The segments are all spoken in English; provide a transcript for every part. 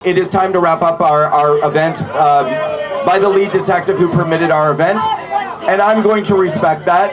It is time to wrap up our event by the lead detective who permitted our event, and I'm going to respect that.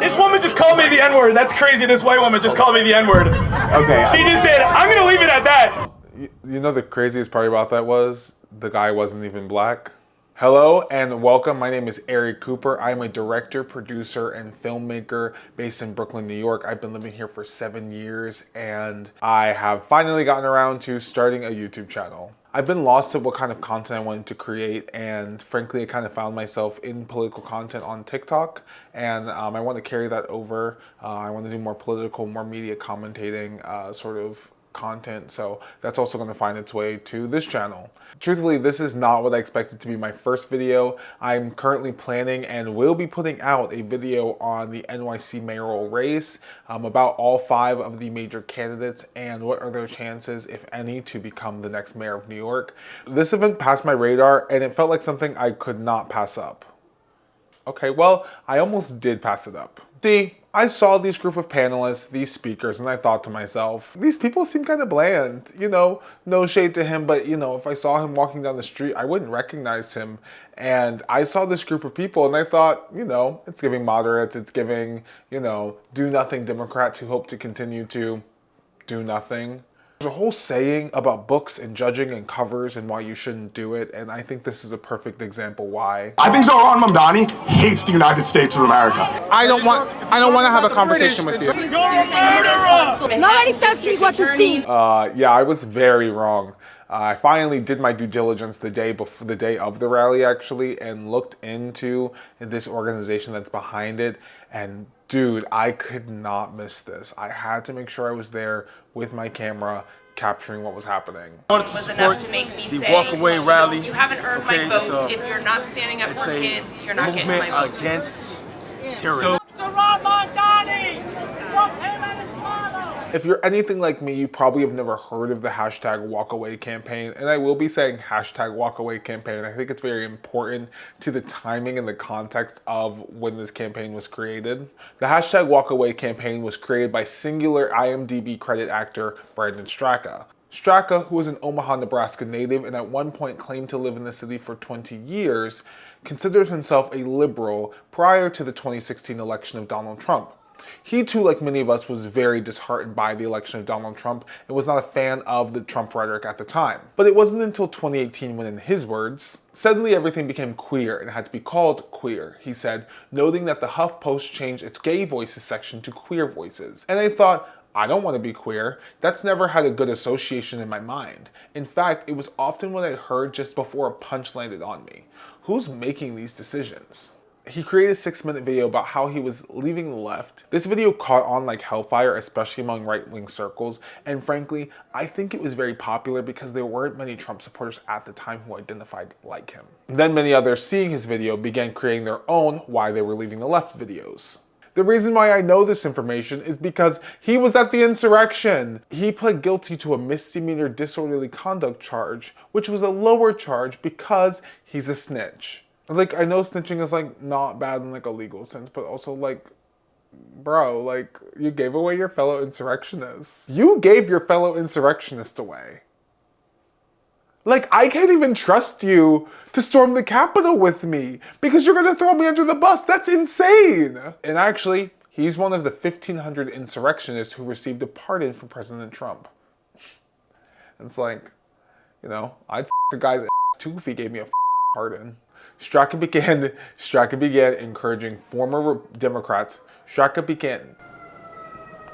This woman just called me the N-word. That's crazy. This white woman just called me the N-word. Okay. She just did. I'm going to leave it at that. You know the craziest part about that was the guy wasn't even black. Hello and welcome. My name is Ari Cooper. I'm a director, producer, and filmmaker based in Brooklyn, New York. I've been living here for 7 years and I have finally gotten around to starting a YouTube channel. I've been lost at what kind of content I wanted to create, and frankly I kind of found myself in political content on TikTok, and I want to carry that over. I want to do more political, more media commentating sort of content, so that's also going to find its way to this channel. Truthfully, this is not what I expected to be my first video. I'm currently planning and will be putting out a video on the NYC mayoral race, about all 5 of the major candidates and what are their chances, if any, to become the next mayor of New York. This event passed my radar and it felt like something I could not pass up. Okay, well, I almost did pass it up. See, I saw these group of panelists, these speakers, and I thought to myself, these people seem kind of bland. You know, no shade to him, but you know, if I saw him walking down the street, I wouldn't recognize him. And I saw this group of people and I thought, you know, it's giving moderates, it's giving, you know, do-nothing Democrats who hope to continue to do nothing. There's a whole saying about books and judging and covers and why you shouldn't do it, and I think this is a perfect example why. I think Zohran Mamdani hates the United States of America. I don't want to have a conversation with you. You're a murderer! Nobody tells me what to think. Yeah, I was very wrong. I finally did my due diligence the day of the rally, actually, and looked into this organization that's behind it. And dude, I could not miss this. I had to make sure I was there with my camera, capturing what was happening. I wanted to support the walk-away rally. You haven't earned my vote. If you're not standing up for kids, you're not getting my vote. Movement against tyranny. If you're anything like me, you probably have never heard of the hashtag walkaway campaign, and I will be saying hashtag walkaway campaign. I think it's very important to the timing and the context of when this campaign was created. The hashtag walkaway campaign was created by singular IMDb credit actor Brandon Straka. Straka, who was an Omaha, Nebraska native and at one point claimed to live in the city for 20 years, considered himself a liberal prior to the 2016 election of Donald Trump. He too, like many of us, was very disheartened by the election of Donald Trump and was not a fan of the Trump rhetoric at the time. But it wasn't until 2018 when, in his words, suddenly everything became queer and had to be called queer, he said, noting that the HuffPost changed its gay voices section to queer voices. And I thought, I don't want to be queer. That's never had a good association in my mind. In fact, it was often what I heard just before a punch landed on me. Who's making these decisions? He created a 6-minute video about how he was leaving the left. This video caught on like hellfire, especially among right-wing circles, and frankly, I think it was very popular because there weren't many Trump supporters at the time who identified like him. Then many others, seeing his video, began creating their own why they were leaving the left videos. The reason why I know this information is because he was at the insurrection. He pled guilty to a misdemeanor disorderly conduct charge, which was a lower charge because he's a snitch. Like, I know snitching is, like, not bad in, like, a legal sense, but also, like, bro, like, you gave away your fellow insurrectionists. You gave your fellow insurrectionist away. Like, I can't even trust you to storm the Capitol with me because you're gonna throw me under the bus. That's insane. And actually, he's one of the 1,500 insurrectionists who received a pardon from President Trump. It's like, you know, I'd a guy's ass too if he gave me a pardon. Straka began encouraging former Democrats.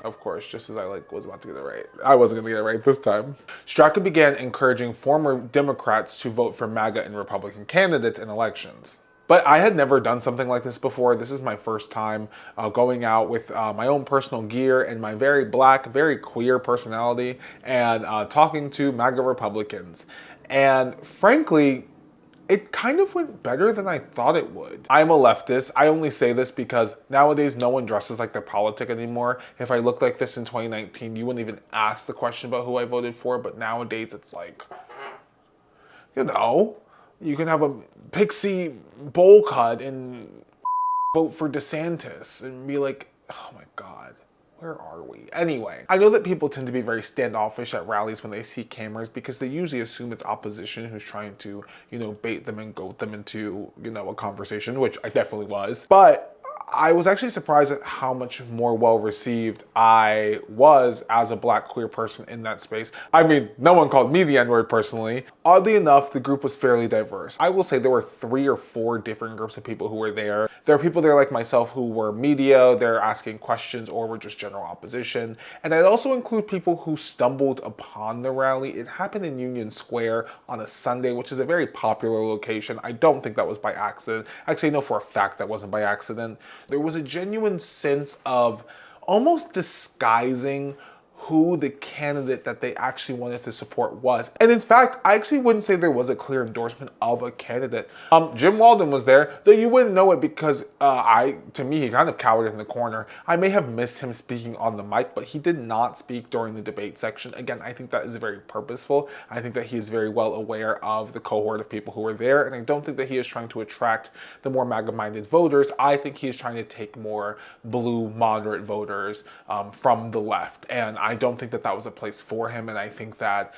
Of course, just as I was about to get it right. I wasn't gonna get it right this time. Straka began encouraging former Democrats to vote for MAGA and Republican candidates in elections. But I had never done something like this before. This is my first time going out with my own personal gear and my very black, very queer personality and talking to MAGA Republicans. And frankly, it kind of went better than I thought it would. I'm a leftist. I only say this because nowadays no one dresses like their politic anymore. If I looked like this in 2019, you wouldn't even ask the question about who I voted for, but nowadays it's like, you know, you can have a pixie bowl cut and vote for DeSantis and be like, oh my God, where are we? Anyway, I know that people tend to be very standoffish at rallies when they see cameras because they usually assume it's opposition who's trying to, you know, bait them and goat them into, you know, a conversation, which I definitely was. But I was actually surprised at how much more well-received I was as a Black queer person in that space. I mean, no one called me the N-word personally. Oddly enough, the group was fairly diverse. I will say there were 3 or 4 different groups of people who were there. There are people there like myself who were media, they're asking questions, or were just general opposition. And I'd also include people who stumbled upon the rally. It happened in Union Square on a Sunday, which is a very popular location. I don't think that was by accident. Actually, I know for a fact that wasn't by accident. There was a genuine sense of almost disguising who the candidate that they actually wanted to support was. And in fact, I actually wouldn't say there was a clear endorsement of a candidate. Jim Walden was there, though you wouldn't know it because to me, he kind of cowered in the corner. I may have missed him speaking on the mic, but he did not speak during the debate section. Again, I think that is very purposeful. I think that he is very well aware of the cohort of people who were there, and I don't think that he is trying to attract the more MAGA-minded voters. I think he is trying to take more blue moderate voters from the left, and I don't think that that was a place for him, and I think that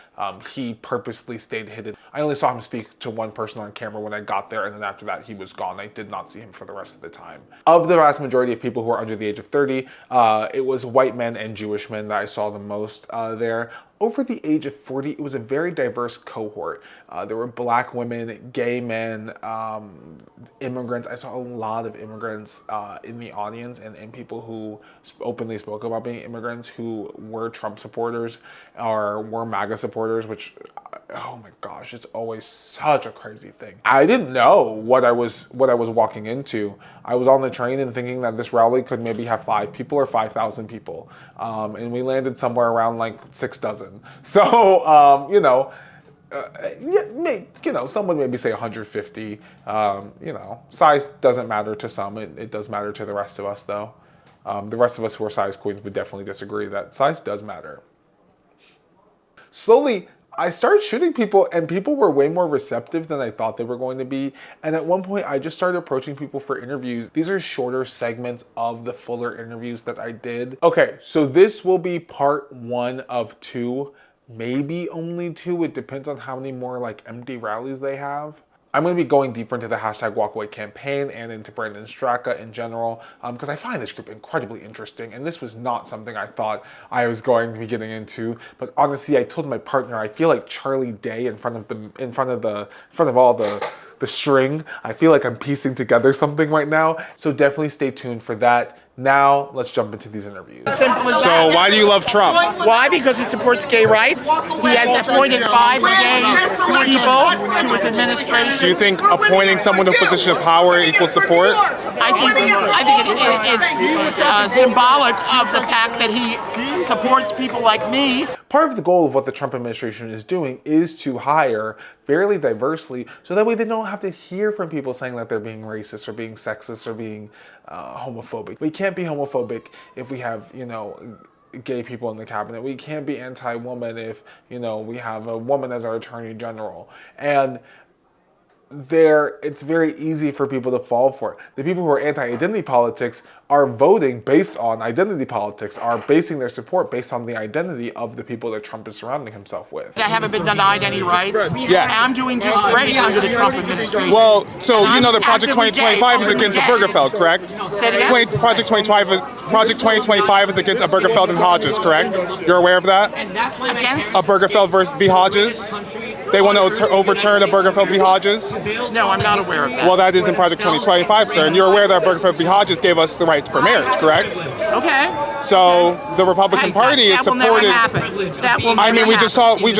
he purposely stayed hidden. I only saw him speak to one person on camera when I got there, and then after that he was gone. I did not see him for the rest of the time. Of the vast majority of people who are under the age of 30, it was white men and Jewish men that I saw the most there. Over the age of 40, it was a very diverse cohort. There were Black women, gay men, immigrants. I saw a lot of immigrants in the audience and people who openly spoke about being immigrants who were Trump supporters or were MAGA supporters, which, oh my gosh, it's always such a crazy thing. I didn't know what I was walking into. I was on the train and thinking that this rally could maybe have 5 people or 5,000 people. And we landed somewhere around like 6 dozen. So, you know, some would maybe say 150. You know, size doesn't matter to some. It does matter to the rest of us, though. The rest of us who are size queens would definitely disagree that size does matter. Slowly, I started shooting people, and people were way more receptive than I thought they were going to be. And at one point, I just started approaching people for interviews. These are shorter segments of the fuller interviews that I did. Okay, so this will be part 1 of 2, maybe only 2. It depends on how many more like empty rallies they have. I'm going to be going deeper into the hashtag walkaway campaign and into Brandon Straka in general because I find this group incredibly interesting, and this was not something I thought I was going to be getting into. But honestly, I told my partner I feel like Charlie Day in front of all the string. I feel like I'm piecing together something right now. So definitely stay tuned for that. Now, let's jump into these interviews. So why do you love Trump? Why? Because he supports gay rights. He has appointed 5 gay people to his administration. Do you think appointing someone to a position of power equals support? I think it's symbolic of the fact that he supports people like me. Part of the goal of what the Trump administration is doing is to hire fairly diversely, so that way they don't have to hear from people saying that they're being racist or being sexist or being homophobic. We can't be homophobic if we have, you know, gay people in the cabinet. We can't be anti-woman if, you know, we have a woman as our attorney general. And it's very easy for people to fall for it. The people who are anti-identity politics are voting based on identity politics, are basing their support based on the identity of the people that Trump is surrounding himself with. I haven't been denied any rights. Yeah. I'm doing just great under the Trump administration. Well, so you know that Project 2025 is against Obergefell, correct? Say it again? Project 2025 is against Obergefell and Hodges, correct? You're aware of that? Against? Obergefell v. Hodges? They want to overturn Obergefell v. Hodges? No, I'm not aware of that. Well, that is in Project 2025, sir. And you're aware that Obergefell v. Hodges gave us the right for marriage, correct? Okay. So the Republican Party is supported. That will never I mean, we just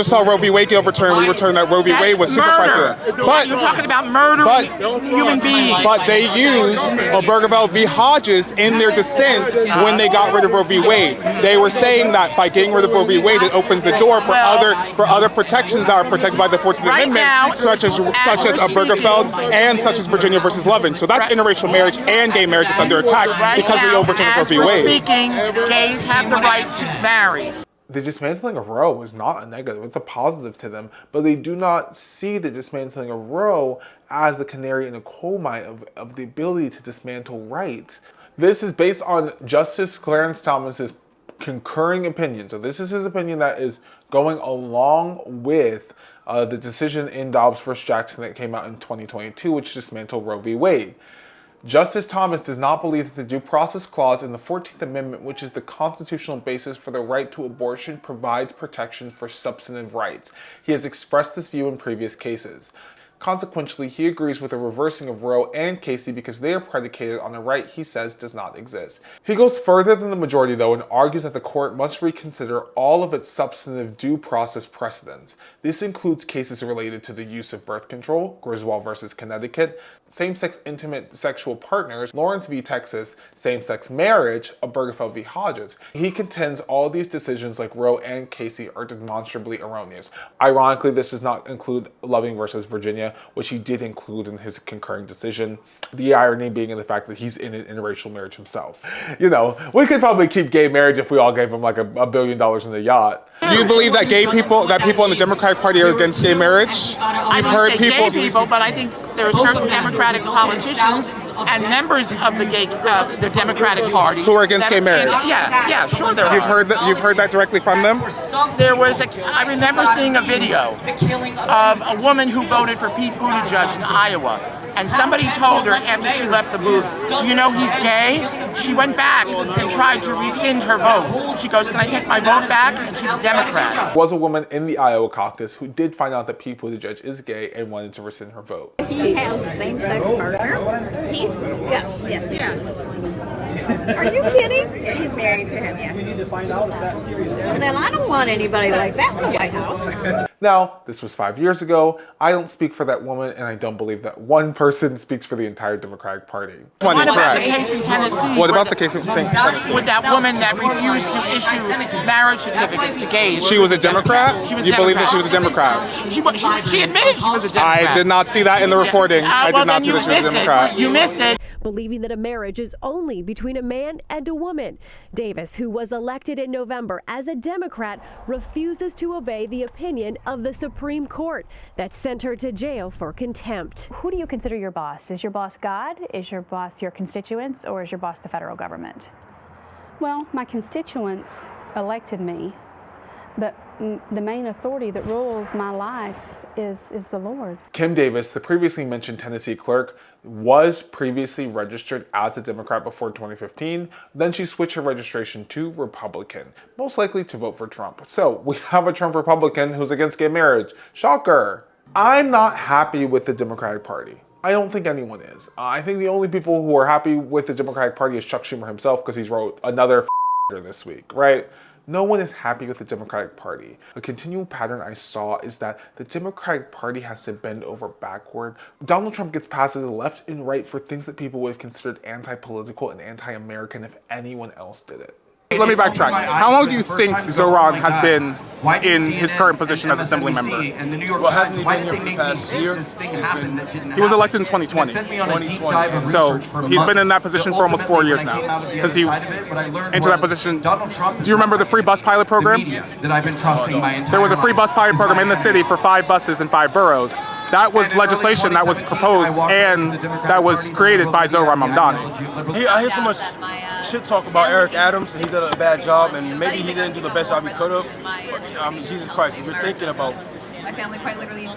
saw Roe v. Wade get overturned. We returned that Roe v. Wade was super precedent. But you're talking about murdering human beings. But they used Obergefell v. Hodges in their dissent when they got rid of Roe v. Wade. They were saying that by getting rid of Roe v. Wade, it opens the door for other protections that are protected by the 14th Amendment, such as Obergefell and such as Virginia versus Loving. So that's interracial marriage and gay marriage is under attack because of the overturn of Roe v. Wade. Gays have the right to marry. The dismantling of Roe is not a negative, it's a positive to them, but they do not see the dismantling of Roe as the canary in a coal mine of the ability to dismantle rights. This is based on Justice Clarence Thomas's concurring opinion. So this is his opinion that is going along with the decision in Dobbs v. Jackson that came out in 2022, which dismantled Roe v. Wade. Justice Thomas does not believe that the Due Process Clause in the 14th Amendment, which is the constitutional basis for the right to abortion, provides protection for substantive rights. He has expressed this view in previous cases. Consequently, he agrees with the reversing of Roe and Casey because they are predicated on a right he says does not exist. He goes further than the majority, though, and argues that the court must reconsider all of its substantive due process precedents. This includes cases related to the use of birth control, Griswold versus Connecticut, same-sex intimate sexual partners, Lawrence v. Texas, same-sex marriage, Obergefell v. Hodges. He contends all these decisions, like Roe and Casey, are demonstrably erroneous. Ironically, this does not include Loving versus Virginia, which he did include in his concurring decision. The irony being in the fact that he's in an interracial marriage himself. You know, we could probably keep gay marriage if we all gave him like $1 billion in the yacht. Do you believe that people in the Democratic Party are against gay marriage? I don't say gay people, but I think there are certain Democratic politicians and members of the Democratic Party who are against gay marriage. Yeah, sure there are. You've heard that directly from them? I remember seeing a video of a woman who voted for Pete Buttigieg in Iowa. And somebody told her after she left the booth, do you know he's gay? She went back and tried to rescind her vote. She goes, can I take my vote back? And she's a Democrat. There was a woman in the Iowa caucus who did find out that Pete Buttigieg is gay and wanted to rescind her vote. He has a same-sex partner. Yes. Are you kidding? Yeah, he's married to him, yeah. We need to find out if that's serious. Well, then I don't want anybody like that in the White House. Now, this was 5 years ago. I don't speak for that woman, and I don't believe that one person speaks for the entire Democratic Party. What about the case in Tennessee? What about the case in Tennessee? With that woman that refused to issue marriage certificates to gays. She was a Democrat? You believe that she was a Democrat? She admitted she was a Democrat. I did not see that in the reporting. I did not see that she was a Democrat. You missed it. Believing that a marriage is only between a man and a woman. Davis, who was elected in November as a Democrat, refuses to obey the opinion of the Supreme Court that sent her to jail for contempt. Who do you consider your boss? Is your boss God? Is your boss your constituents? Or is your boss the federal government? Well, my constituents elected me, but the main authority that rules my life is the Lord. Kim Davis, the previously mentioned Tennessee clerk, was previously registered as a Democrat before 2015. Then she switched her registration to Republican, most likely to vote for Trump. So we have a Trump Republican who's against gay marriage. Shocker. I'm not happy with the Democratic Party. I don't think anyone is. I think the only people who are happy with the Democratic Party is Chuck Schumer himself because he's wrote another this week, right? No one is happy with the Democratic Party. A continual pattern I saw is that the Democratic Party has to bend over backward. Donald Trump gets passes left and right for things that people would have considered anti-political and anti-American if anyone else did it. Let me backtrack. How long do you think Zoran has been in his current position as Assembly member? Well, hasn't he been here for the past year? He was elected in 2020. So he's been in that position for almost 4 years now. Since he entered that position. Do you remember the free bus pilot program? There was a free bus pilot program in the city for 5 buses in 5 boroughs. That was legislation that was proposed and that was created by Zoran Mamdani. I hear so much shit talk about Eric Adams, and he did a bad job, and maybe he didn't do the best job he could have. I mean, Jesus Christ, if you're thinking about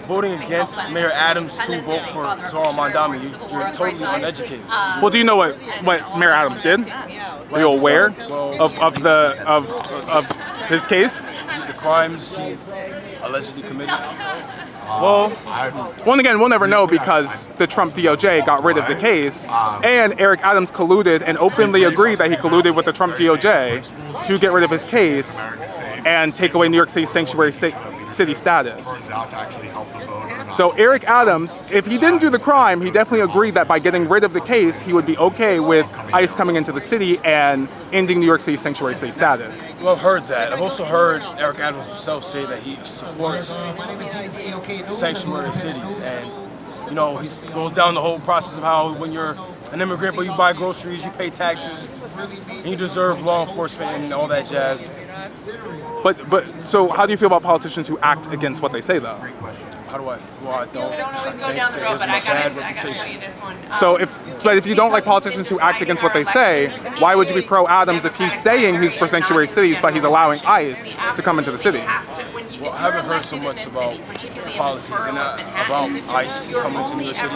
voting against Mayor Adams to vote for Zoran Mamdani, you're totally uneducated. Well, do you know what Mayor Adams did? Are you aware of his case? The crimes he allegedly committed. Well, again, we'll never know because the Trump DOJ got rid of the case, and Eric Adams colluded and openly agreed that he colluded with the Trump DOJ to get rid of his case and take away New York City's sanctuary city status. So Eric Adams, if he didn't do the crime, he definitely agreed that by getting rid of the case, he would be okay with ICE coming into the city and ending New York City's sanctuary city status. Well, I've heard that. I've also heard Eric Adams himself say that he supports sanctuary cities, and he goes down the whole process of how when you're an immigrant but you buy groceries, you pay taxes, and you deserve law enforcement and all that jazz. But so how do you feel about politicians who act against what they say, though? How do I feel? Well, I don't. I think that gives them a bad reputation. So if you don't like politicians who act against what they say, why would you be pro-Adams if he's saying he's for sanctuary cities, but he's allowing ICE to come into the city? Well, I haven't heard so much about policies and about ICE coming into New York City,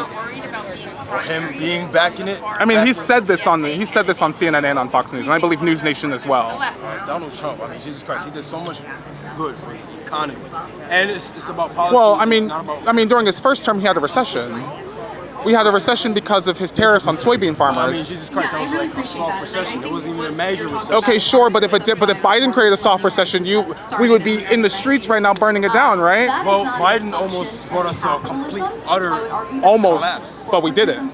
or him being back in it. I mean, he said this on CNN and on Fox News, and I believe News Nation as well. Donald Trump, I mean, Jesus Christ, he did so much good for the economy, and it's about policy. Well, I mean, during his first term, he had a recession. We had a recession because of his tariffs on soybean farmers. I mean, Jesus Christ, that was like a soft recession. It wasn't even a major recession. Okay, sure, but if Biden created a soft recession, we would be in the streets right now burning it down, right? Well, Biden almost brought us to a complete, utter collapse. But we didn't.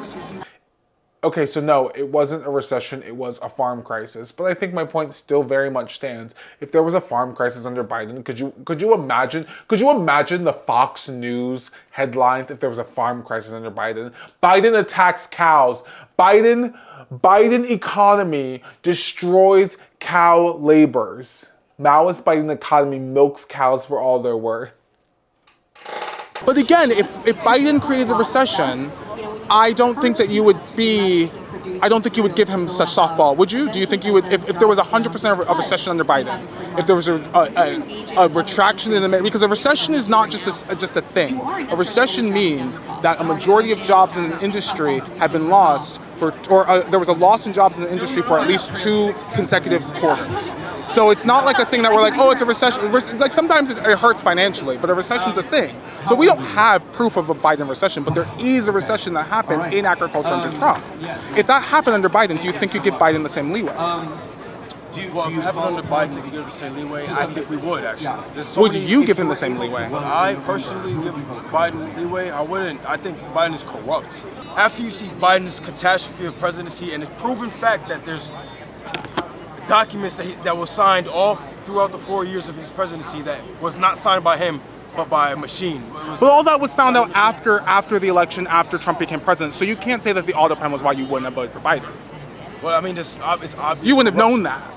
Okay, so no, it wasn't a recession, it was a farm crisis. But I think my point still very much stands. If there was a farm crisis under Biden, could you imagine the Fox News headlines if there was a farm crisis under Biden? Biden attacks cows. Biden economy destroys cow laborers. Maoist Biden economy milks cows for all they're worth. But again, if Biden created a recession, I don't think you would give him such softball, would you? Do you think you would, if there was 100% of recession under Biden, if there was a retraction in the, because a recession is not just a thing. A recession means that a majority of jobs in an industry have been lost there was a loss in jobs in the industry for at least 2 consecutive quarters. So it's not like a thing that we're like, oh, it's a recession. Like sometimes it hurts financially, but a recession's a thing. So we don't have proof of a Biden recession, but there is a recession that happened in agriculture under Trump. If that happened under Biden, do you think you'd give Biden the same leeway? Well, if it happened under Biden, we give the same leeway. I think we would, actually. Would you give him the same leeway? Would I personally give Biden leeway? I wouldn't. I think Biden is corrupt. After you see Biden's catastrophe of presidency and it's proven fact that there's documents that were signed off throughout the 4 years of his presidency that was not signed by him, but by a machine. But all that was found out after the election, after Trump became president. So you can't say that the audit plan was why you wouldn't have voted for Biden. Well, I mean, it's obvious. You wouldn't have known that.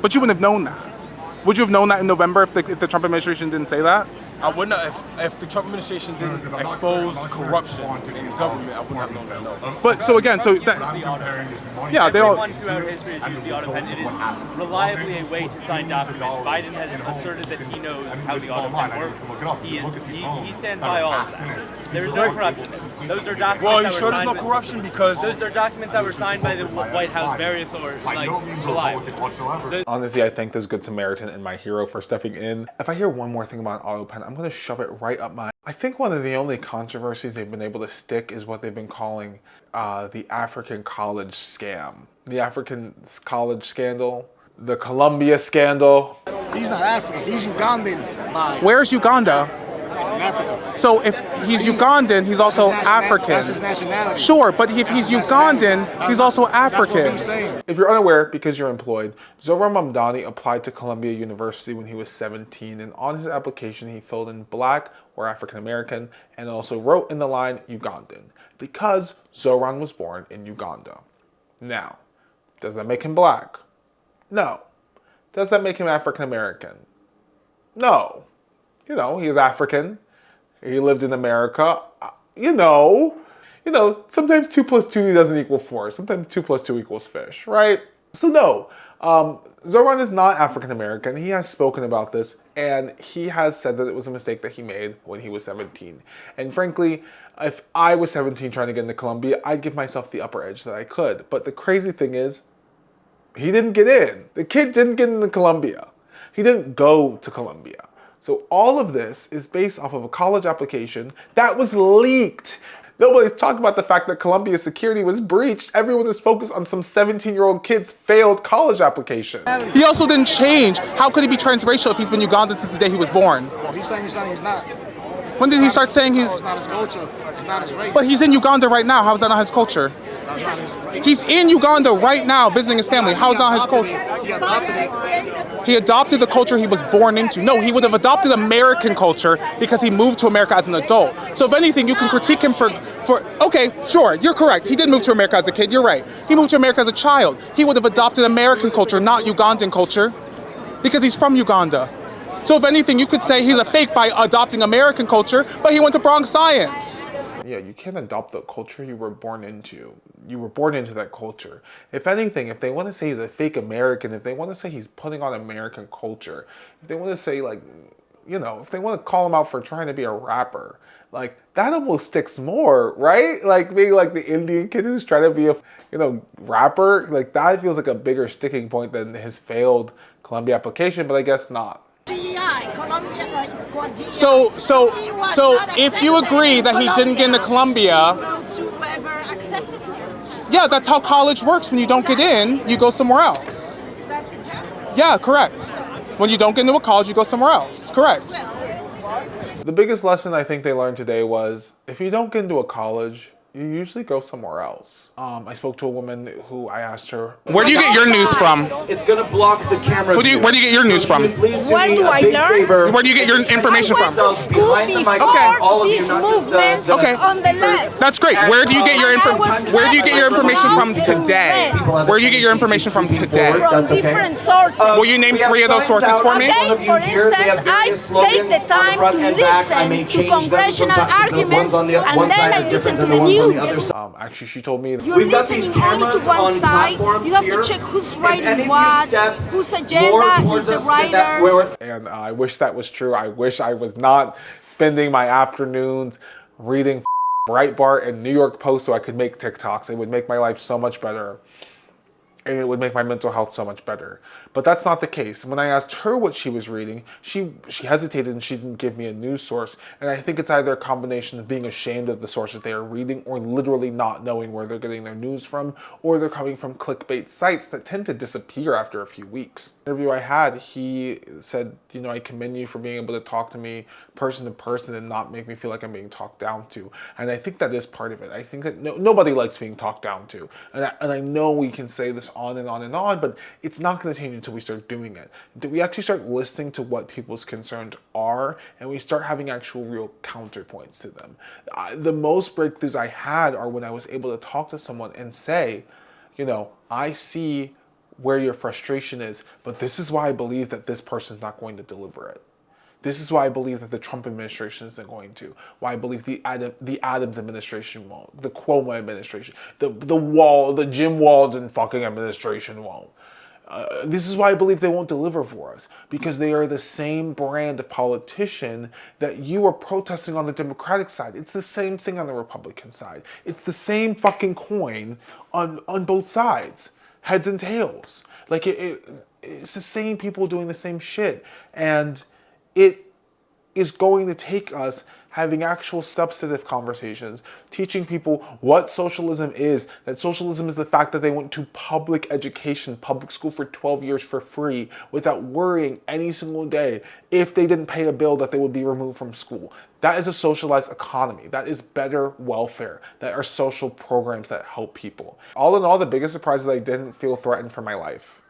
But you wouldn't have known that. Would you have known that in November if the Trump administration didn't say that? I wouldn't have, if the Trump administration didn't expose corruption in the government, I wouldn't have known that, no. But so again, they all... Everyone throughout history has used the audit pen. It is reliably a way to sign documents. Biden has asserted that he knows how the audit pen works. He stands by all of that. There is no corruption. Those are documents. Well, you sure there's no corruption because those are documents that were signed by the White House, very reliable. Honestly, I thank this Good Samaritan and my hero for stepping in. If I hear one more thing about auto pen, I'm going to shove it right up my... I think one of the only controversies they've been able to stick is what they've been calling the African college scam. The African college scandal. The Columbia scandal. He's not African, he's Ugandan. Where's Uganda? In Africa. So if he's Ugandan, he's also African. That's his nationality. Sure, but if he's Ugandan, he's also African. That's what he's saying. If you're unaware, because you're employed, Zohran Mamdani applied to Columbia University when he was 17, and on his application he filled in black or African American and also wrote in the line Ugandan because Zohran was born in Uganda. Now, does that make him black? No. Does that make him African American? No. You know, he's African. He lived in America. You know, sometimes 2 + 2 doesn't equal 4. Sometimes 2 + 2 equals fish, right? So no, Zohran is not African American. He has spoken about this, and he has said that it was a mistake that he made when he was 17. And frankly, if I was 17 trying to get into Columbia, I'd give myself the upper edge that I could. But the crazy thing is, he didn't get in. The kid didn't get into Columbia. He didn't go to Columbia. So all of this is based off of a college application that was leaked. Nobody's talking about the fact that Columbia's security was breached. Everyone is focused on some 17-year-old kid's failed college application. He also didn't change. How could he be transracial if he's been Ugandan since the day he was born? Well, he's saying he's not. When did he start saying it's not his culture, it's not his race. But he's in Uganda right now. How is that not his culture? That's not his race. He's in Uganda right now visiting his family. How is that not his culture? He adopted it. He adopted the culture he was born into. No, he would have adopted American culture because he moved to America as an adult. So if anything, you can critique him for okay, sure, you're correct. He did move to America as a kid, you're right. He moved to America as a child. He would have adopted American culture, not Ugandan culture. because he's from Uganda. So if anything, you could say he's a fake by adopting American culture, but he went to Bronx Science. Yeah, you can't adopt the culture you were born into. You were born into that culture. If anything, if they want to say he's a fake American, if they want to say he's putting on American culture, if they want to say, like, you know, if they want to call him out for trying to be a rapper, like, that almost sticks more, right? Like, being like the Indian kid who's trying to be a, you know, rapper, like, that feels like a bigger sticking point than his failed Columbia application, but I guess not. So if you agree that he didn't get into Columbia, yeah, that's how college works. When you don't get in, you go somewhere else. Yeah, correct. When you don't get into a college, you go somewhere else. Correct. The biggest lesson I think they learned today was, if you don't get into a college, you usually go somewhere else. I spoke to a woman who I asked her, where do you get your news from? It's gonna block the camera. Where do you get your news from? Where do I learn? Where do you get your information from? I went to school before these movements on the left. That's great. Where do you get your information from today? Where do you get your information from today? From different sources. Will you name 3 of those sources for me? Okay, for instance, I take the time to listen to congressional arguments, and then I listen to the news. Actually, she told me You're listening only to one side. You have to check who's writing what, whose agenda is the writer. And I wish that was true. I wish I was not spending my afternoons reading Breitbart and New York Post so I could make TikToks. It would make my life so much better. And it would make my mental health so much better. But that's not the case. When I asked her what she was reading, she hesitated and she didn't give me a news source. And I think it's either a combination of being ashamed of the sources they are reading, or literally not knowing where they're getting their news from, or they're coming from clickbait sites that tend to disappear after a few weeks. The interview I had, he said, you know, I commend you for being able to talk to me person to person and not make me feel like I'm being talked down to. And I think that is part of it. I think that nobody likes being talked down to. And I know we can say this on and on and on, but it's not going to change until we start doing it. That we actually start listening to what people's concerns are, and we start having actual real counterpoints to them. The most breakthroughs I had are when I was able to talk to someone and say, you know, I see where your frustration is, but this is why I believe that this person's not going to deliver it. This is why I believe that the Trump administration isn't going to. Why I believe the Adams administration won't. The Cuomo administration. The Jim Walden fucking administration won't. This is why I believe they won't deliver for us. Because they are the same brand of politician that you are protesting on the Democratic side. It's the same thing on the Republican side. It's the same fucking coin on both sides. Heads and tails. Like, it's the same people doing the same shit. And it is going to take us having actual substantive conversations, teaching people what socialism is, that socialism is the fact that they went to public education, public school for 12 years for free without worrying any single day if they didn't pay a bill that they would be removed from school. That is a socialized economy. That is better welfare. That are social programs that help people. All in all, the biggest surprise is I didn't feel threatened for my life.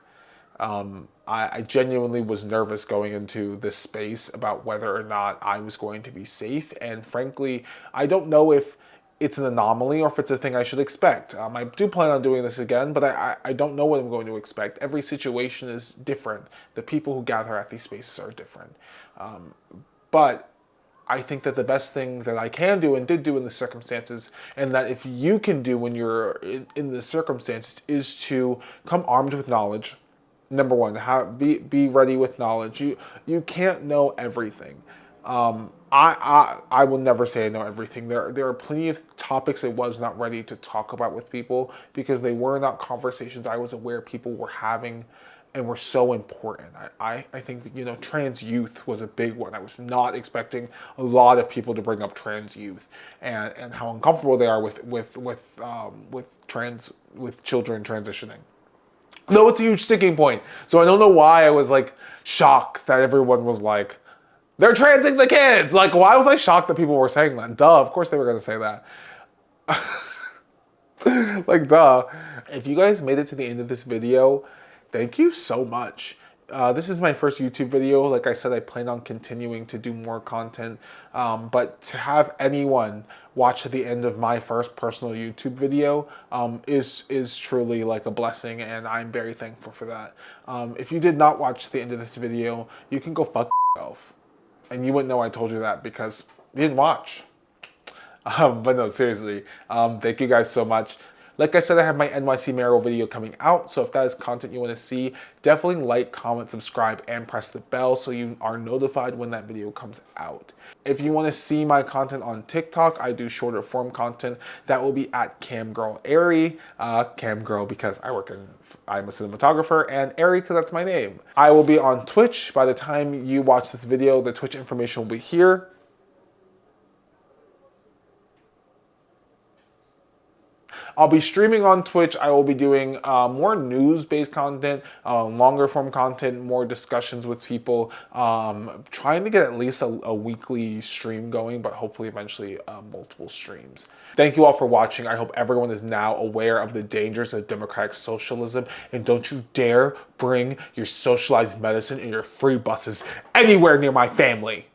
I genuinely was nervous going into this space about whether or not I was going to be safe. And frankly, I don't know if it's an anomaly or if it's a thing I should expect. I do plan on doing this again, but I don't know what I'm going to expect. Every situation is different. The people who gather at these spaces are different. But I think that the best thing that I can do and did do in the circumstances, and that if you can do when you're in the circumstances, is to come armed with knowledge. Number one, be ready with knowledge. You can't know everything. I will never say I know everything. There are plenty of topics I was not ready to talk about with people because they were not conversations I was aware people were having and were so important. I think that, you know, trans youth was a big one. I was not expecting a lot of people to bring up trans youth and how uncomfortable they are with children transitioning. No, it's a huge sticking point. So I don't know why I was like shocked that everyone was like, they're transing the kids. Like, why was I shocked that people were saying that? Duh, of course they were going to say that. Like, duh. If you guys made it to the end of this video, thank you so much. This is my first YouTube video. Like I said, I plan on continuing to do more content, but to have anyone watch to the end of my first personal YouTube video is truly like a blessing, and I'm very thankful for that. If you did not watch to the end of this video, you can go fuck yourself. And you wouldn't know I told you that because you didn't watch. But no, seriously, thank you guys so much. Like I said, I have my NYC mayoral video coming out, so if that is content you want to see, definitely like, comment, subscribe, and press the bell so you are notified when that video comes out. If you want to see my content on TikTok, I do shorter form content. That will be at camgurlarie, camgirl because I'm a cinematographer, and Ari because that's my name. I will be on Twitch. By the time you watch this video, the Twitch information will be here. I'll be streaming on Twitch. I will be doing more news-based content, longer form content, more discussions with people, trying to get at least a weekly stream going, but hopefully eventually multiple streams. Thank you all for watching. I hope everyone is now aware of the dangers of democratic socialism, and don't you dare bring your socialized medicine and your free buses anywhere near my family.